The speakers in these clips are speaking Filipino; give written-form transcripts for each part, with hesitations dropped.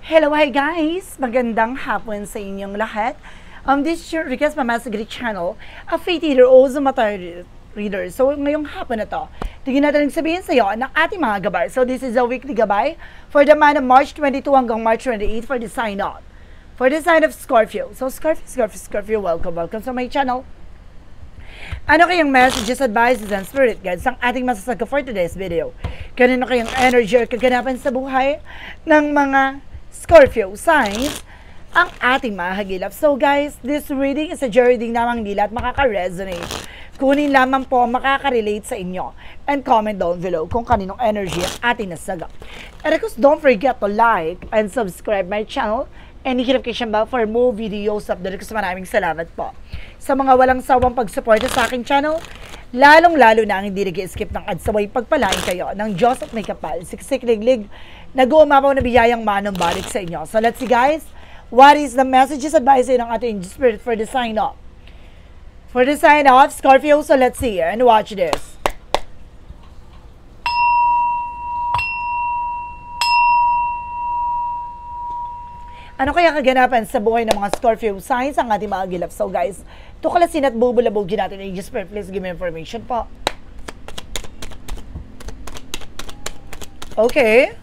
Hello, hi guys! Magandang hapon sa inyong lahat. This is your Request Mama Sagri channel, a faith healer o Zumata reader. So, ngayong hapon na to, tingin natin sabihin sa iyo ng ating mga gabay. So, this is a weekly gabay for the month of March 22 hanggang March 28 for the sign out. For the sign of Scorpio. So, Scorpio, welcome sa my channel. Ano kayang messages, advices, and spirit guides ang ating masasaga for today's video? Kanino kayang energy or kaganapan sa buhay ng mga Scorpio signs ang ating mahagilap. So guys, this reading is a reading namang nila at makaka-resonate. Kunin lamang po makaka-relate sa inyo. And comment down below kung kaninong energy ang ating nasaga. And of course, don't forget to like and subscribe my channel and notification bell for more videos update. Kasi maraming salamat po sa mga walang sawang pagsuporta sa aking channel. Lalong-lalo na ang hindi nag-skip ng adsaway pagpalain kayo ng Diyos at may kapal, siksik liglig, nag-uumapaw na biyayang manong balik sa inyo. So let's see guys, what is the messages advice ng ating spirit for the sign off? For the sign off, Scorpio, so let's see and watch this. Ano kaya kaganapan sa buhay ng mga Scorpio signs ang ating mga gilap? So guys, tuklasin at bubulabugin natin ng Angel Spirit. Please give me information po. Okay.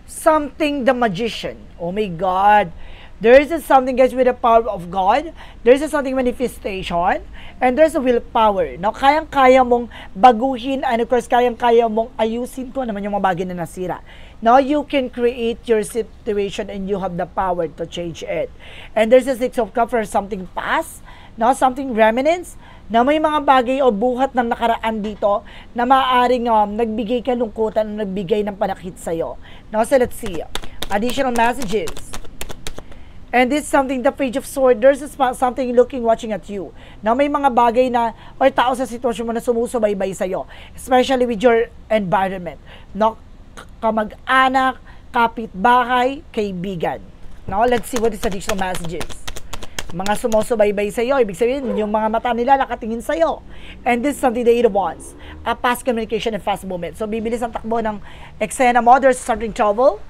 Something the magician. Oh my God. There is something guys with the power of God. There is something manifestation. And there's a willpower. Now, kayang-kaya mong baguhin and of course, kayang-kaya mong ayusin ko naman yung mga bagay na nasira. Now, you can create your situation and you have the power to change it. And there's a Six of Cups for something past. Now, something remnants. Na may mga bagay o buhat ng nakaraan dito na maaaring nagbigay kalungkutan o nagbigay ng panakit sa'yo. Now, so let's see. Additional messages. And this is something, the Page of Swords, there's something looking, watching at you. Now, may mga bagay na, or tao sa sitwasyon mo na sumusubaybay sa'yo. Especially with your environment. No, kamag-anak, kapitbahay, kaibigan. Now, let's see what is additional messages. Mga sumusubaybay sa'yo, ibig sabihin, yung mga mata nila nakatingin sa'yo. And this is something the Eight of Wands. A fast communication and fast movement. So, bibilis ang takbo ng eksena mo. There's something trouble.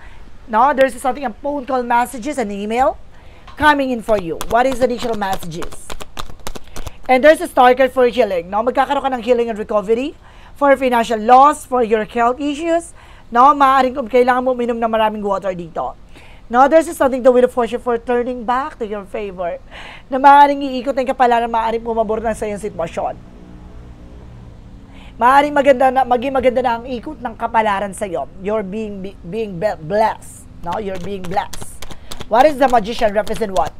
No, there's something, a phone call messages, an email coming in for you. What is additional messages? And there's a star card for healing. No, magkakaroon ka ng healing and recovery for financial loss, for your health issues. No, maaaring kung kailangan mo uminom ng maraming water dito. No, there's something the wheel of fortune for turning back to your favor. Na maaaring iikot ang kapalaran, maaaring pumabor na sa iyong sitwasyon. Maaaring maging maganda na ang ikot ng kapalaran sa iyo. You're being blessed. No, you're being blessed. What is the magician represent what?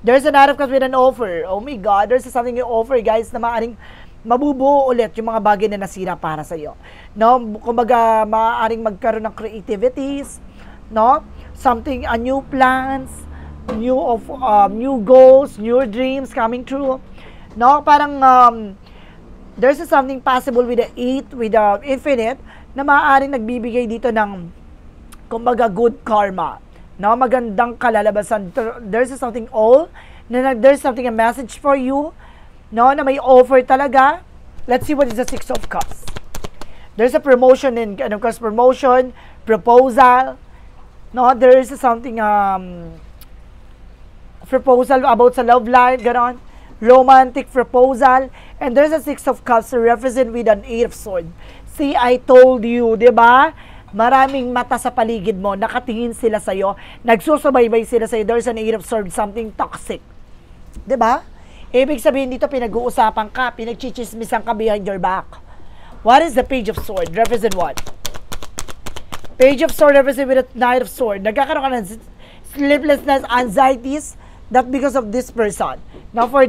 There's an out of cups with an offer. Oh my God, there's something you offer guys na maaaring mabubuo ulit yung mga bagay na nasira para sa iyo. No, kumbaga maaaring magkaroon ng creativities, no? Something, new plans, new goals, new dreams coming true. No, parang there's something possible with the 8, with the infinite, na maaaring nagbibigay dito ng, kumbaga, good karma. No, magandang kalalabasan. There's something all, there's something, a message for you, no, na may offer talaga. Let's see what is the Six of Cups. There's a promotion and of course, promotion, proposal. No, there is something, proposal about sa love life, ganon. Romantic proposal. And there's a Six of Cups to represent with an Eight of Swords. See, I told you, di ba? Maraming mata sa paligid mo, nakatingin sila sa'yo, nagsusubaybay sila sa'yo, there's an Eight of Swords, something toxic. Di ba? Ibig sabihin dito, pinag-uusapan ka, pinagchichismisan ka behind your back. What is the Page of Swords? Represent what? Page of Swords represent with a Knight of Swords. Nagkakaroon ka ng sleeplessness, anxieties, that because of this person. Now for,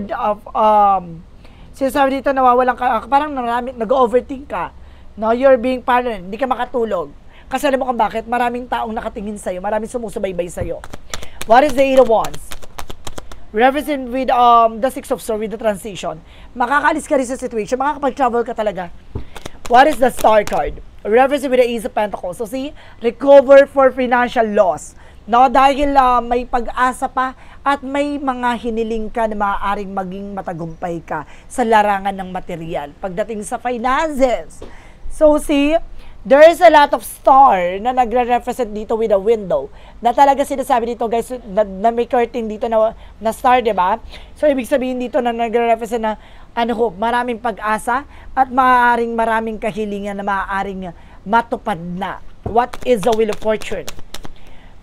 sinasabi dito, nawawalan ka, parang nag-overthink ka. No, you're being paranoid, hindi ka makatulog. Kasi alam mo kung bakit, maraming taong nakatingin sa'yo, maraming sumusubaybay sa'yo. What is the Eight of Wands? Represent with the Six of Swords, with the transition. Makakaalis ka rin sa situation, makakapag-travel ka talaga. What is the Star card? Represent with the Ace of Pentacles. So see, recover for financial loss. No, dahil may pag-asa pa at may mga hiniling ka na maaaring maging matagumpay ka sa larangan ng material pagdating sa finances. So see, there is a lot of star na nagre-represent dito with a window. Na talaga sinasabi dito guys, na may curtain dito na star, diba? So, ibig sabihin dito na nagre-represent na maraming pag-asa at maraming kahilingan na maaaring matupad na. What is the wheel of fortune?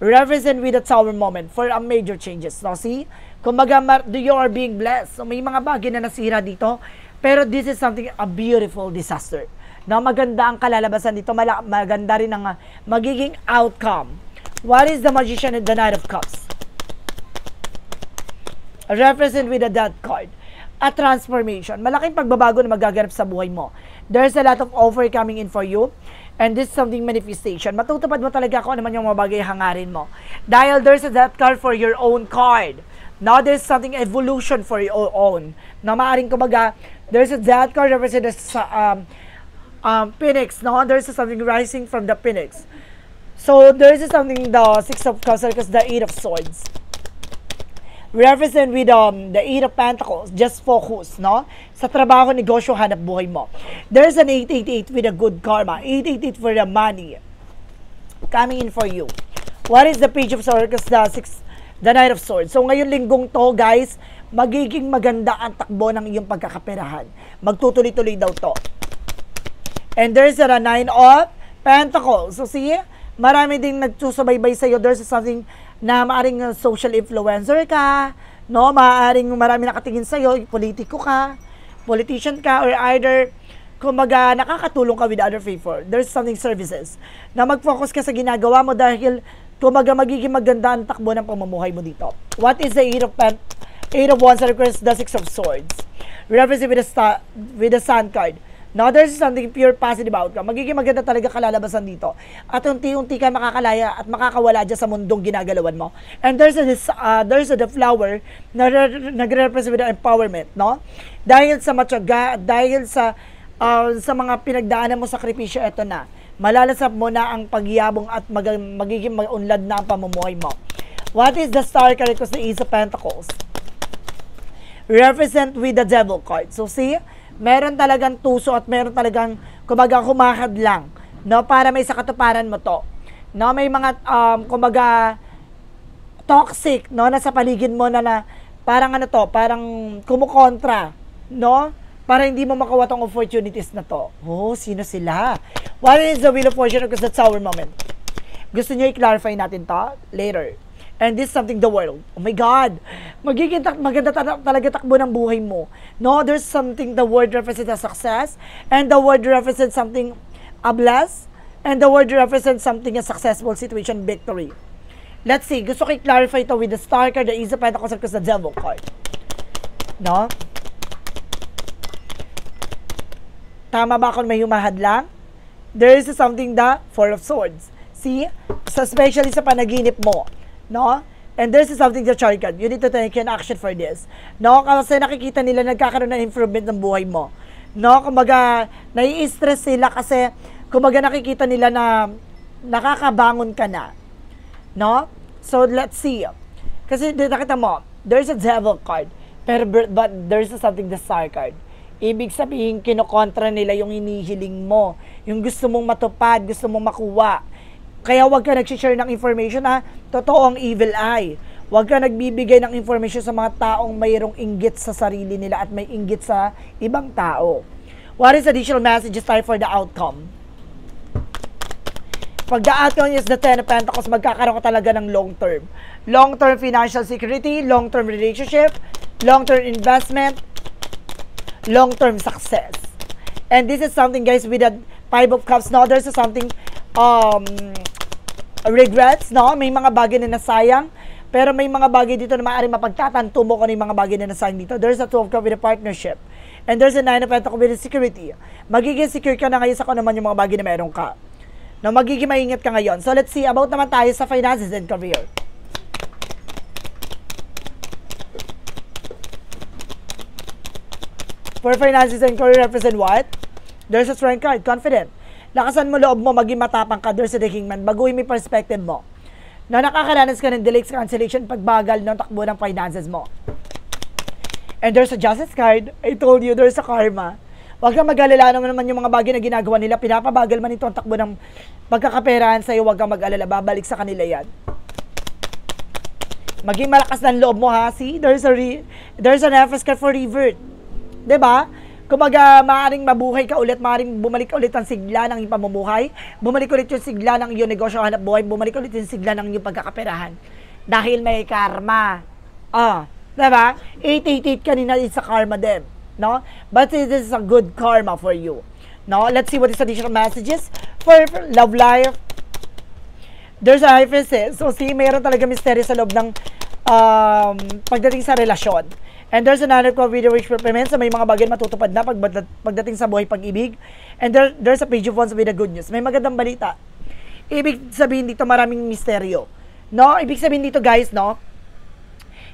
Represent with a tower moment for a major changes. No, see? Kumbaga, you are being blessed. So, may mga bagay na nasira dito. Pero this is something, a beautiful disaster. Na maganda ang kalalabasan dito, maganda rin ang magiging outcome. What is the magician and the Knight of Cups? Represent with a Death card. A transformation. Malaking pagbabago na magaganap sa buhay mo. There's a lot of overcoming in for you. And this is something manifestation. Matutupad mo talaga kung ano man yung mga bagay hangarin mo. Dahil there's a Death card for your own card. Now there's something evolution for your own. Na maaaring kumbaga, there's a Death card represented sa Phoenix, no? There's something rising from the Phoenix. So, there's something, the Six of Cups, because the Eight of Swords. Represent with the Eight of Pentacles, just focus, no? Sa trabaho, negosyo, hanap buhay mo. There's an 888 with a good karma. 888 for the money coming in for you. What is the Page of Swords? Because the Knight of Swords. So, ngayon linggong to, guys, magiging maganda ang takbo ng iyong pagkakaperahan. Magtutuloy-tuloy daw to. And there's a Nine of Pentacles. So, see, marami ding nagsusubaybay sa'yo. There's something na maaring social influencer ka, no? Maaring marami nakatingin sa'yo, politiko ka, politician ka, or either, kumbaga, nakakatulong ka with other people. There's something services na mag-focus ka sa ginagawa mo dahil, kumbaga, magiging maganda ang takbo ng pamumuhay mo dito. What is the Eight of Wands that requires the Six of Swords? Represent with the Sun card. Now, there's something pure positive outcome. Magiging maganda talaga kalalabasan dito. At unti-unti ka makakalaya at makakawala dyan sa mundong ginagalawan mo. And there's the flower na nagre-represent with empowerment, no? Dahil sa matyaga, dahil sa mga pinagdaanan mo sakripisyo, eto na. Malalasap mo na ang pagyabong at magiging maunlad na ang pamumuhay mo. What is the Star card? Because the Ace of Pentacles. Represent with the Devil card. So, see? Meron talagang tuso at meron talagang kumbaga humakadlang, no, para may sakatuparan mo to. No, may mga kumbaga toxic, no, na sa paligid mo na parang parang kumukontra, no? Para hindi mo makuha tong opportunities na to. Oh, sino sila? What is the Wheel of Fortune? Because that's our moment. Gusto niyo i-clarify natin to later. And this is something the world. Oh my God! Magiging maganda talaga takbo ng buhay mo. No, there's something the word represents a success. And the word represents something a bless. And the word represents something a successful situation, victory. Let's see. Gusto ko i-clarify ito with the Star card, the Ace of Pentacles, because the Devil card. No? Tama ba kung may humahad lang? There is something the Four of Swords. See? So, especially sa panaginip mo. No? And this is something the chart card. You need to take an action for this. No? Kasi nakikita nila nagkakaroon ng improvement ng buhay mo. No? Kumbaga, nai-stress sila kasi kumbaga nakikita nila na nakakabangon ka na. No? So, let's see. Kasi nakita mo, there's a Devil card. But there's something the Star card. Ibig sabihin, kinokontra nila yung hinihiling mo. Yung gusto mong matupad, gusto mong makuha. Kaya huwag ka nag-share ng information na totoo ang evil eye. Huwag ka nagbibigay ng information sa mga taong mayroong inggit sa sarili nila at may inggit sa ibang tao. What is additional messages time for the outcome? Pag the outcome is the Ten of Pentacles, magkakaroon ka talaga ng long-term. Long-term financial security, long-term relationship, long-term investment, long-term success. And this is something, guys, with the Five of Cups. Now, there's something regrets, no? May mga bagay na nasayang, pero may mga bagay dito na maaaring mapagtatanto mo kung ano yung mga bagay na nasayang dito. There's a Two of Cups with a partnership. And there's a Nine of Pentacles with a security. Magiging secure ka na ngayon sa kung naman yung mga bagay na meron ka. No, magiging maingat ka ngayon. So, let's see about naman tayo sa finances and career. For finances and career, represent what? There's a Strength card, confident. Lakasan mo loob mo, maging matapang ka, there's a The Kingman, baguhin mo yung perspective mo. Na nakakaranas ka ng delays, cancellation, pagbagal ng takbo ng finances mo. And there's a Justice card. I told you, there's a karma. Huwag kang mag-alala naman yung mga bagay na ginagawa nila. Pinapabagal man ito ang takbo ng pagkakaperahan sa'yo. Huwag kang mag-alala. Babalik sa kanila yan. Maging malakas ng loob mo, ha? See? There's an FS card for revert. Diba? Kumaga, maaaring mabuhay ka ulit, maaaring bumalik ulit ang sigla ng iyong pamumuhay, bumalik ulit yung sigla ng iyong negosyo hanap buhay, bumalik ulit yung sigla ng iyong pagkakaperahan. Dahil may karma. Diba? 888 kanina is sa karma din. No? But this is a good karma for you. No? Let's see what is additional messages for love life. There's a hyphesis. So, see, mayroon talaga misteryo sa loob ng pagdating sa relasyon. And there's another quote video which represents sa may mga bagay matutupad na pagdating sa buhay pag-ibig. And there's a page of wands with the good news. May magandang balita. Ibig sabihin dito maraming misteryo. No? Ibig sabihin dito guys, no?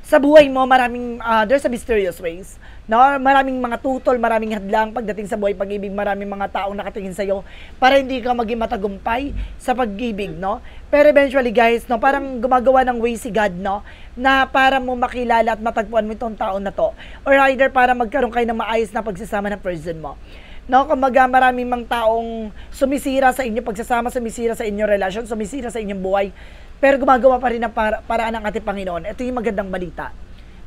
Sa buhay mo maraming there's a mysterious ways. No? Maraming mga tutol, maraming hadlang pagdating sa buhay pag-ibig, maraming mga taong nakatingin sa iyo para hindi ka maging matagumpay sa pag-ibig, no? Pero eventually guys, no, parang gumagawa ng way si God, no, na para mo makilala at matagpuan mo itong taon na to. Or either para magkaroon kayo ng maayos na pagsasama ng person mo. No, kumbaga maraming mga taong sumisira sa inyo pagsasama, sumisira sa inyong relasyon, sumisira sa inyong buhay. Pero gumagawa pa rin ng paraan ng ating Panginoon. Ito yung magandang balita.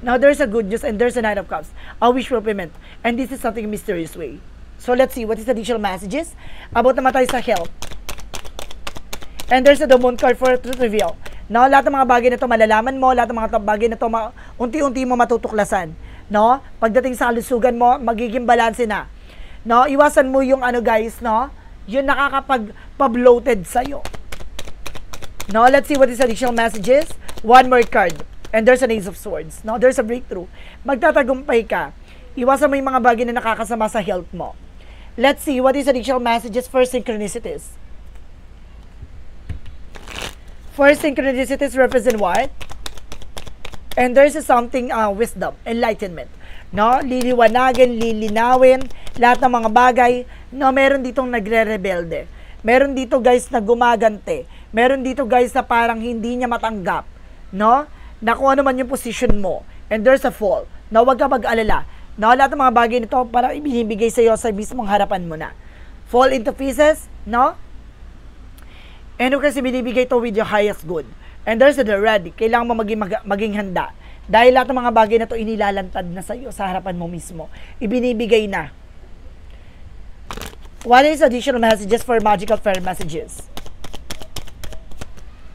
Now, there's a good news and there's a Knight of Cups. A wish fulfillment. And this is something mysterious way. So, let's see what is the additional messages about naman tayo sa health. And there's a Moon card for truth reveal. No, lahat ng mga bagay na ito malalaman mo, lahat ng mga bagay na ito unti-unti mo matutuklasan. No? Pagdating sa kalusugan mo, magiging balanse na. No, iwasan mo yung guys, no? Yung nakakapag-bloated sa'yo. No, let's see what is additional messages. One more card. And there's an Ace of Swords. No, there's a breakthrough. Magtatagumpay ka. Iwasan mo yung mga bagay na nakakasama sa health mo. Let's see what is additional messages for synchronicities. For synchronicities represent what? And there's something wisdom, enlightenment. No, liliwanagin, lilinawin lahat ng mga bagay. No, meron ditong nagre-rebelde. Meron dito guys na gumagante. Meron dito guys na parang hindi niya matanggap, no? Na kung ano man yung position mo. And there's a fall. No, huwag ka mag-alala. No, lahat ng mga bagay nito parang ibinibigay sa iyo sa mismong harapan mo na. Fall into pieces, no? And kasi binibigay to with your highest good. And there's a ready. Kailangan mo maging handa. Dahil lahat ng mga bagay na to inilalantad na sa iyo sa harapan mo mismo. Ibinibigay na. What is additional messages for magical fair messages?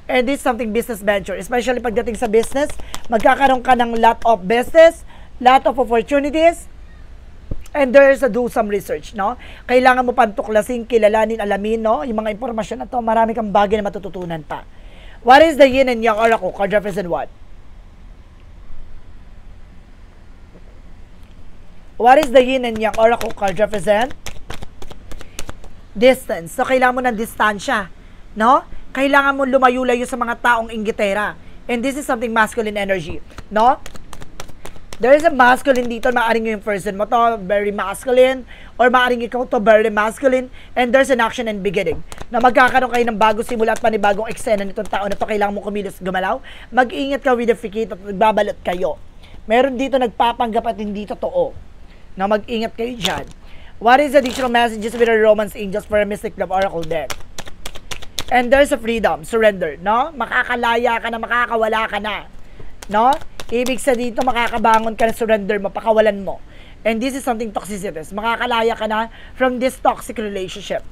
And this is something business venture. Especially pagdating sa business, magkakaroon ka ng lot of business, lot of opportunities, and there's a do some research, no? Kailangan mo pantuklasin, kilalanin, alamin, no? Yung mga impormasyon na to, marami kang bagay na matututunan pa. What is the yin and yang oracle card represent what? What is the yin and yang oracle card represent? Distance. So, kailangan mo ng distansya, no? Kailangan mo lumayo-layo sa mga taong inggitera. And this is something masculine energy, no? There is a masculine dito, maaring yung person mo to, very masculine, or maaring ikaw to, very masculine, and there's an action and beginning. Na magkakaroon kayo ng bagong simula at panibagong eksena nitong taon na to, kailangan mo kumilos, gumalaw. Mag-ingat ka with the fikit at nagbabalot kayo. Meron dito nagpapanggap at hindi totoo. Na mag-ingat kayo dyan. What is additional messages with the Romance Angels for a Mystic Love Oracle deck? And there's a freedom, surrender, no? Makakalaya ka na, makakawala ka na, no? Ibig sa dito, makakabangon ka na, surrender mo, pakawalan mo. And this is something toxicities. Makakalaya ka na from this toxic relationship.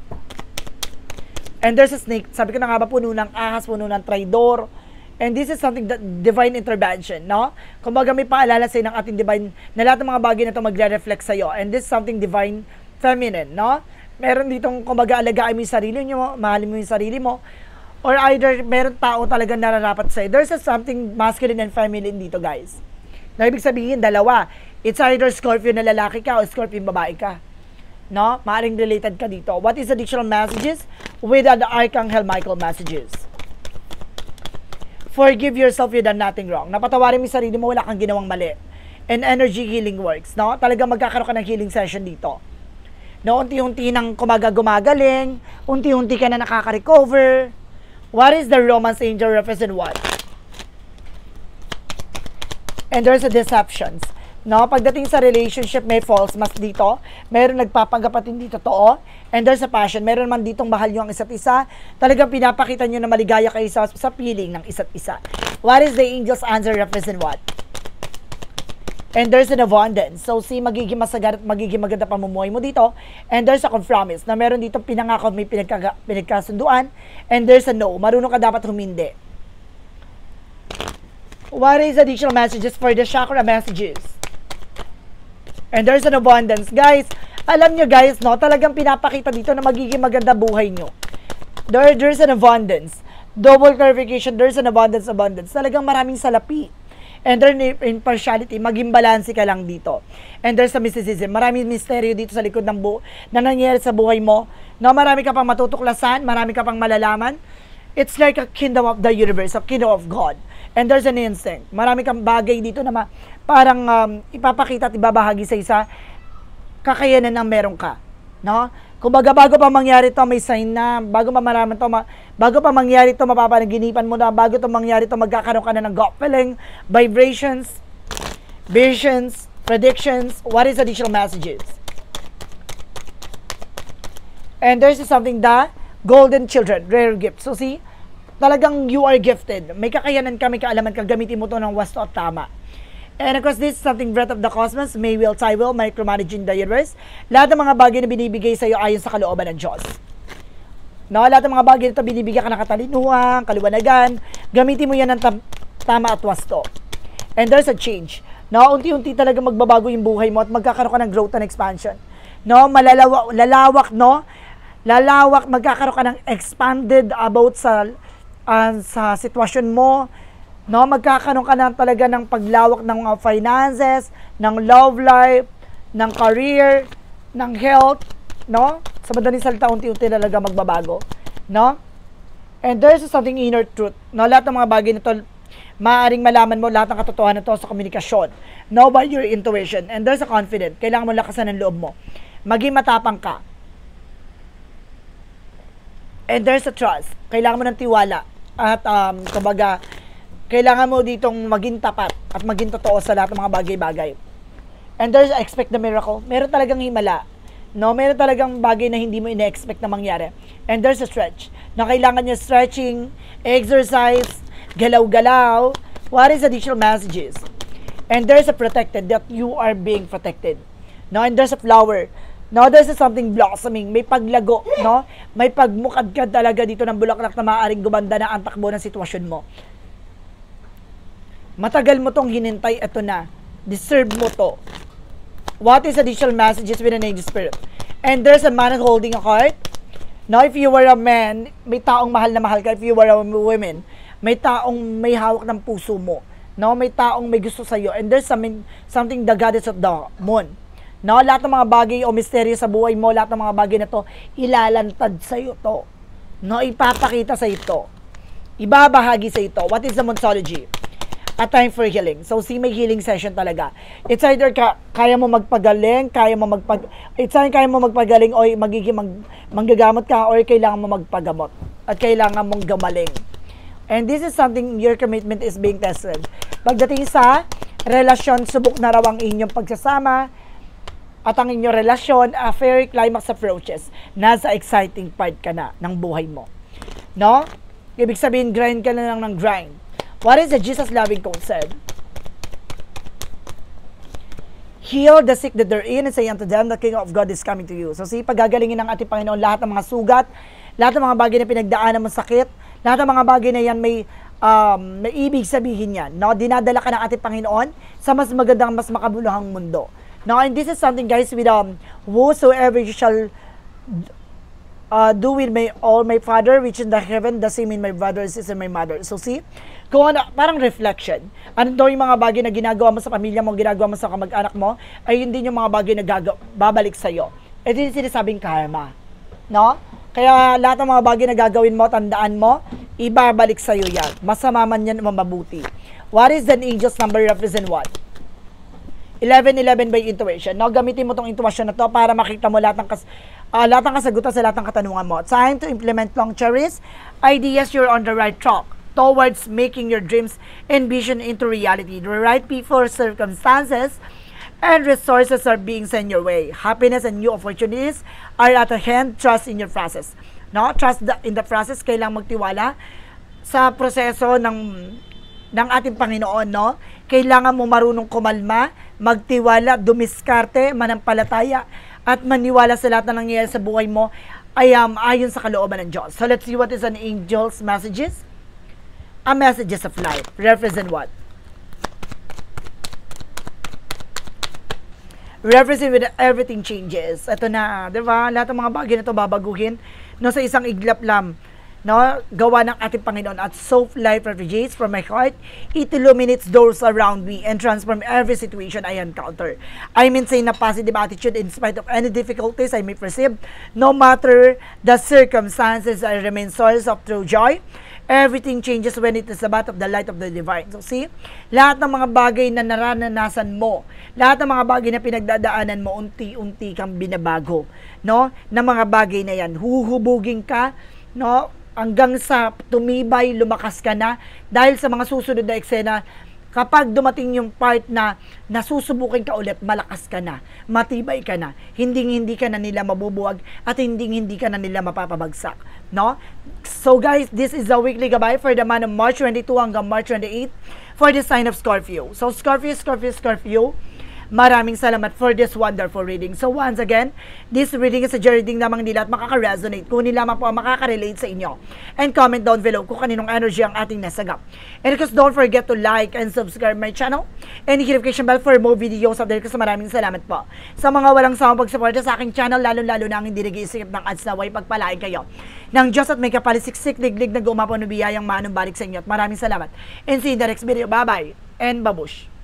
And there's a snake. Sabi ko na nga ba, puno ng ahas, puno ng traidor. And this is something that divine intervention, no? Kumbaga may paalala sa'yo ng ating divine na lahat ng mga bagay na ito magre-reflect sa'yo. And this is something divine feminine, no? Meron ditong kumbaga alagaan mo yung sarili nyo, mahalin mo yung sarili mo, or either meron tao talagang nararapat sa'yo. There's something masculine and feminine dito, guys. Na ibig sabihin, dalawa. It's either Scorpio na lalaki ka o Scorpio babae ka. No? Maaring related ka dito. What is additional messages with the Archangel Michael messages? Forgive yourself, you done nothing wrong. Napatawarin mo yung sarili mo, wala kang ginawang mali. And energy healing works, no? Talagang magkakaroon ka ng healing session dito. No, unti-unti nang gumagaling, unti-unti ka na nakaka-recover. What is the Romance Angel represent what? And there's a deceptions. No, pagdating sa relationship, may false mask dito. Meron nagpapanggap at hindi totoo. And there's a passion. Meron man ditong mahal nyo ang isa't isa. Talagang pinapakita nyo na maligaya kayo sa feeling ng isa't isa. What is the angel's answer represent what? And there's an abundance. So, magiging masagat at magiging maganda pamumuhay mo dito. And there's a compromise na meron dito pinangako at may pinagkasunduan. And there's a no. Marunong ka dapat humindi. What is additional messages for the chakra messages? And there's an abundance. Guys, alam nyo guys, no, talagang pinapakita dito na magiging maganda buhay nyo. There's an abundance. Double clarification, there's an abundance. Talagang maraming salapi. And there's impartiality, maging balanse ka lang dito. And there's a mysticism. Maraming misteryo dito sa likod ng na nangyayari sa buhay mo. No, marami ka pang matutuklasan, marami ka pang malalaman. It's like a kingdom of the universe, a kingdom of God. And there's an instinct. Marami kang bagay dito na parang ipapakita at ibabahagi sa isa kakayanan ng meron ka. No? Kumbaga, bago pa mangyari to, may sign na. Bago pa maraman to, bago pa mangyari to, mapapanaginipan mo na. Bago to mangyari to, magkakaroon ka na ng gut feeling, vibrations, visions, predictions. What is additional messages? And there's something the golden children, rare gift. So see, talagang you are gifted. May kakayanan ka, may kaalaman ka, gamitin mo to ng wasto at tama. And of course, this is something breath of the cosmos, may will, tie will, micromanaging the universe. Lahat ng mga bagay na binibigay sa iyo ayon sa kalooban ng Diyos. No, lahat ng mga bagay na ito, binibigyan ka ng katalinuhan, kaliwanagan. Gamitin mo yan ng tama at wasto. And there's a change. No, unti-unti talaga magbabago yung buhay mo at magkakaroon ka ng growth and expansion. No, lalawak, no? Lalawak, magkakaroon ka ng expanded about sa sitwasyon mo. No, magkakaroon ka na talaga ng paglawak ng mga finances, ng love life, ng career, ng health, no? Sa madaling salita, unti-unti talaga magbabago, no? And there's something inner truth, no? Lahat ng mga bagay nito, maaaring malaman mo lahat ng katotohanan nito sa komunikasyon, no? By your intuition. And there's a confidence. Kailangan mo lakasan ng loob mo. Maging matapang ka. And there's a trust. Kailangan mo ng tiwala. At, kumbaga, kailangan mo ditong maging tapat at maging totoo sa lahat ng mga bagay-bagay. And there's expect the miracle. Meron talagang himala. No, meron talagang bagay na hindi mo ina-expect na mangyari. And there's a stretch. Na kailangan niya stretching, exercise, galaw-galaw. What is additional messages? And there's a protected, that you are being protected. No, and there's a flower. No, there's something blossoming. May paglago, no? May pagmukadkad talaga dito ng bulaklak na maaaring gumanda na ang takbo ng sitwasyon mo. Matagal mo tong hinintay, ito na. Deserve mo to. What is additional messages with an angel spirit? And there's a man holding a heart. Now, if you were a man, may taong mahal na mahal ka. If you were a woman, may taong may hawak ng puso mo. No, may taong may gusto sa'yo. And there's something the goddess of the moon. No, lahat ng mga bagay o misteryo sa buhay mo, lahat ng mga bagay na to, ilalantad sa'yo to. No, ipapakita sa ito. Ibabahagi sa ito. What is the Monsology? A time for healing. So, may healing session talaga. It's either kaya mo magpagaling, kaya mo magpagaling o magiging manggagamot ka or kailangan mo magpagamot at kailangan mong gamaling. And this is something your commitment is being tested. Pagdating sa relasyon, subok na raw ang inyong pagsasama at ang inyong relasyon, a fairy climax approaches. Nasa exciting part ka na ng buhay mo. No? Ibig sabihin, grind ka na lang ng grind. What is the Jesus loving quote said? Heal the sick that they're in and say unto them, the King of God is coming to you. So, pagagalingin ng ating Panginoon lahat ng mga sugat, lahat ng mga bagay na pinagdaanan mo sakit, lahat ng mga bagay na yan may ibig sabihin yan. No? Dinadala ka ng ating Panginoon sa mas magandang, mas makabuluhang mundo. No? And this is something, guys, with whosoever you shall do with my Father which in the heaven, the same in my brother and sister, my mother. So kung ano, parang reflection. Ano daw yung mga bagay na ginagawa mo sa pamilya mo, ginagawa mo sa kamag-anak mo, ay hindi yung mga bagay na babalik sa'yo. Ito yung sinasabing karma. No? Kaya lahat ng mga bagay na gagawin mo, tandaan mo, ibabalik sa'yo yan. Masama man yan o mabuti. What is the angel's number represent what? 1111 by intuition. No, gamitin mo tong intuition na to para makita mo lahat ng kasagutan sa lahat ng katanungan mo. Time to implement long cherries. Ideas, you're on the right track towards making your dreams and vision into reality. The right people, circumstances, and resources are being sent your way. Happiness and new opportunities are at hand. Trust in your process. No? In the process, kailangang magtiwala sa proseso ng ating Panginoon, no? Kailangan mo marunong kumalma, magtiwala, dumiskarte, manampalataya, at maniwala sa lahat na nangyayari sa buhay mo ay ayon sa kalooban ng Diyos. So let's see what is an angel's messages. A messages of life. Represent what? Represent with everything changes. Ito na, di ba? Lahat ng mga bagay na ito babaguhin, no, sa isang iglap lang, no, gawa ng ating Panginoon. At soft life refugees from my heart, it illuminates doors around me and transform every situation I encounter. I maintain a positive attitude in spite of any difficulties I may perceive. No matter the circumstances, I remain source of true joy. Everything changes when it is about of the light of the divine. So see, lahat ng mga bagay na naranasan mo, lahat ng mga bagay na pinagdadaanan mo, unti-unti kang binabago, no? Na mga bagay na yan, huhubugin ka, no? Hanggang sa tumibay, lumakas ka na dahil sa mga susunod na eksena. Kapag dumating yung part na nasusubukin ka ulit, malakas ka na, matibay ka na, hindi ka na nila mabubuwag at hindi ka na nila mapapabagsak, no? So guys, this is the weekly gabay for the month of March 22 hanggang March 28 for the sign of Scorpio. So Scorpio, maraming salamat for this wonderful reading. So once again, this reading is a reading lamang nila at makaka-resonate kung nila po ang makaka-relate sa inyo. And comment down below kung kaninong energy ang ating nasagap. And of course, don't forget to like and subscribe my channel and hit notification bell for more videos update. Kasi maraming salamat po sa mga walang sawang pagsuporta sa aking channel, lalo na ang hindi nag-iisip ng ads na way pagpalain kayo ng Diyos at may kapalisiksik, liglig na gumapon na biyayang manumbalik sa inyo. At maraming salamat. And see you in the next video. Bye-bye and babush!